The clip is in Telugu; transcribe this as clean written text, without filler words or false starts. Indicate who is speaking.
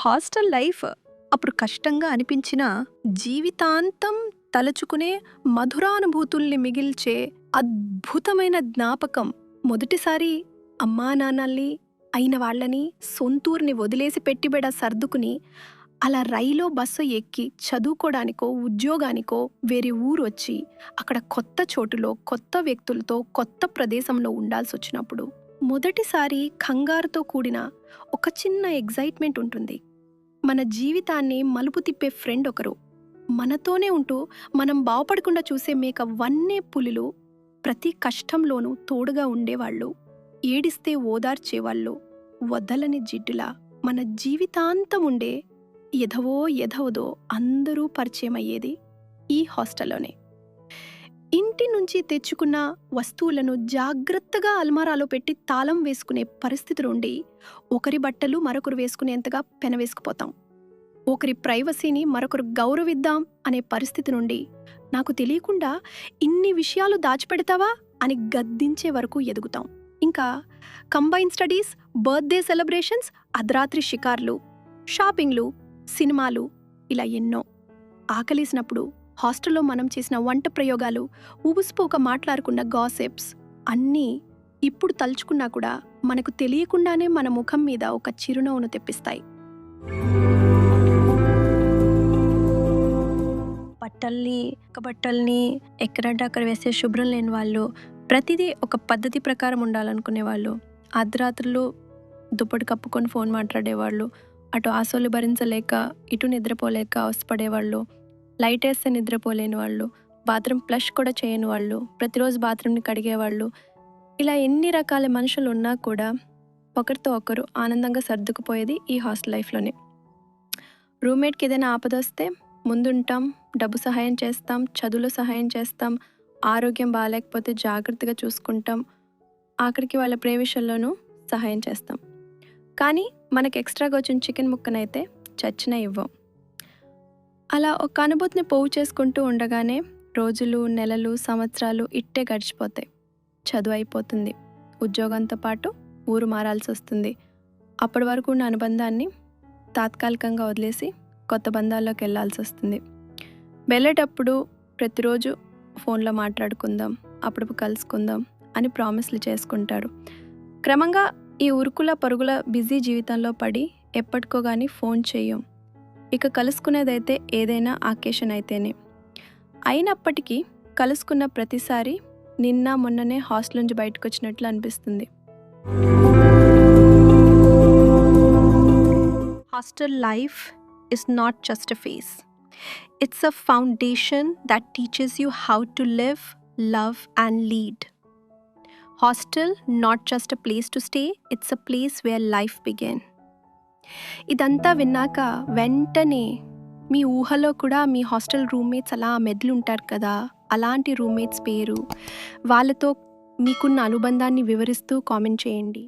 Speaker 1: హాస్టల్ లైఫ్ అప్పుడు కష్టంగా అనిపించినా జీవితాంతం తలుచుకునే మధురానుభూతుల్ని మిగిల్చే అద్భుతమైన జ్ఞాపకం. మొదటిసారి అమ్మా నాన్నల్ని అయిన వాళ్ళని సొంతూరిని వదిలేసి పెట్టిబెడ సర్దుకుని అలా రైలో బస్సు ఎక్కి చదువుకోవడానికో ఉద్యోగానికో వేరే ఊరు వచ్చి అక్కడ కొత్త చోటులో కొత్త వ్యక్తులతో కొత్త ప్రదేశంలో ఉండాల్సి వచ్చినప్పుడు మొదటిసారి కంగారుతో కూడిన ఒక చిన్న ఎగ్జైట్మెంట్ ఉంటుంది. మన జీవితాన్ని మలుపు తిప్పే ఫ్రెండ్ ఒకరు, మనతోనే ఉంటూ మనం బాగుపడకుండా చూసే మేక వన్నే పులులు, ప్రతి కష్టంలోనూ తోడుగా ఉండేవాళ్ళు, ఏడిస్తే ఓదార్చేవాళ్ళు, వదలని జిడ్డులా మన జీవితాంతం ఉండే ఎదవదో అందరూ పరిచయం అయ్యేది ఈ హాస్టల్లోనే. ఇంటి నుంచి తెచ్చుకున్న వస్తువులను జాగ్రత్తగా అల్మారాలో పెట్టి తాళం వేసుకునే పరిస్థితి నుండి ఒకరి బట్టలు మరొకరు వేసుకునేంతగా పెనవేసుకుపోతాం. ఒకరి ప్రైవసీని మరొకరు గౌరవిద్దాం అనే పరిస్థితి నుండి నాకు తెలియకుండా ఇన్ని విషయాలు దాచిపెడతావా అని గద్దించే వరకు ఎదుగుతాం. ఇంకా కంబైన్ స్టడీస్, బర్త్డే సెలబ్రేషన్స్, అర్ధరాత్రి షికార్లు, షాపింగ్లు, సినిమాలు, ఇలా ఎన్నో. ఆకలేసినప్పుడు హాస్టల్లో మనం చేసిన వంట ప్రయోగాలు, ఊబుసిపోక మాట్లాడుకున్న గాసిప్స్ అన్నీ ఇప్పుడు తలుచుకున్నా కూడా మనకు తెలియకుండానే మన ముఖం మీద ఒక చిరునవ్వును తెప్పిస్తాయి. బట్టల్ని ఎక్కడంటే అక్కడ వేసే శుభ్రం లేని వాళ్ళు, ప్రతిదీ ఒక పద్ధతి ప్రకారం ఉండాలనుకునే వాళ్ళు, అర్ధరాత్రులు దుప్పటి కప్పుకొని ఫోన్ మాట్లాడేవాళ్ళు, అటు ఆశలు భరించలేక ఇటు నిద్రపోలేక అవసపడేవాళ్ళు, లైట్ వేస్తే నిద్రపోలేని వాళ్ళు, బాత్రూమ్ ఫ్లష్ కూడా చేయని వాళ్ళు, ప్రతిరోజు బాత్రూమ్ని కడిగేవాళ్ళు, ఇలా ఎన్ని రకాల మనుషులు ఉన్నా కూడా ఒకరితో ఒకరు ఆనందంగా సర్దుకుపోయేది ఈ హాస్టల్ లైఫ్లోనే. రూమ్మేట్కి ఏదైనా ఆపదొస్తే ముందుంటాం, డబ్బు సహాయం చేస్తాం, చదువులో సహాయం చేస్తాం, ఆరోగ్యం బాగాలేకపోతే జాగ్రత్తగా చూసుకుంటాం, ఆఖరికి వాళ్ళ ప్రే విషయంలోనూ సహాయం చేస్తాం. కానీ మనకి ఎక్స్ట్రాగా వచ్చిన చికెన్ ముక్కనైతే చచ్చినా ఇవ్వం. అలా ఒక అనుభూతిని పోగు చేసుకుంటూ ఉండగానే రోజులు, నెలలు, సంవత్సరాలు ఇట్టే గడిచిపోతాయి. చదువు అయిపోతుంది, ఉద్యోగంతో పాటు ఊరు మారాల్సి వస్తుంది. అప్పటి వరకు ఉన్న అనుబంధాన్ని తాత్కాలికంగా వదిలేసి కొత్త బంధాల్లోకి వెళ్ళాల్సి వస్తుంది. వెళ్ళేటప్పుడు ప్రతిరోజు ఫోన్లో మాట్లాడుకుందాం, అప్పుడప్పుడు కలుసుకుందాం అని ప్రామిస్లు చేసుకుంటారు. క్రమంగా ఈ ఉరుకుల పరుగుల బిజీ జీవితంలో పడి ఎప్పటికో కానీ ఫోన్ చేయం. ఇక కలుసుకునేదైతే ఏదైనా ఆకేషన్ అయితేనే. అయినప్పటికీ కలుసుకున్న ప్రతిసారి నిన్న మొన్ననే హాస్టల్ నుంచి బయటకు వచ్చినట్లు అనిపిస్తుంది. Hostel life is not just a phase. It's a foundation that teaches you how to live, love and lead. Hostel, not just a place to stay, it's a place where life began. ఇదంతా విన్నాక వెంటనే మీ ఊహలో కూడా మీ హాస్టల్ రూమ్మేట్స్ అలా మెదులుంటారు కదా, అలాంటి రూమ్మేట్స్ పేరు, వాళ్ళతో మీకున్న అనుబంధాన్ని వివరిస్తూ కామెంట్ చేయండి.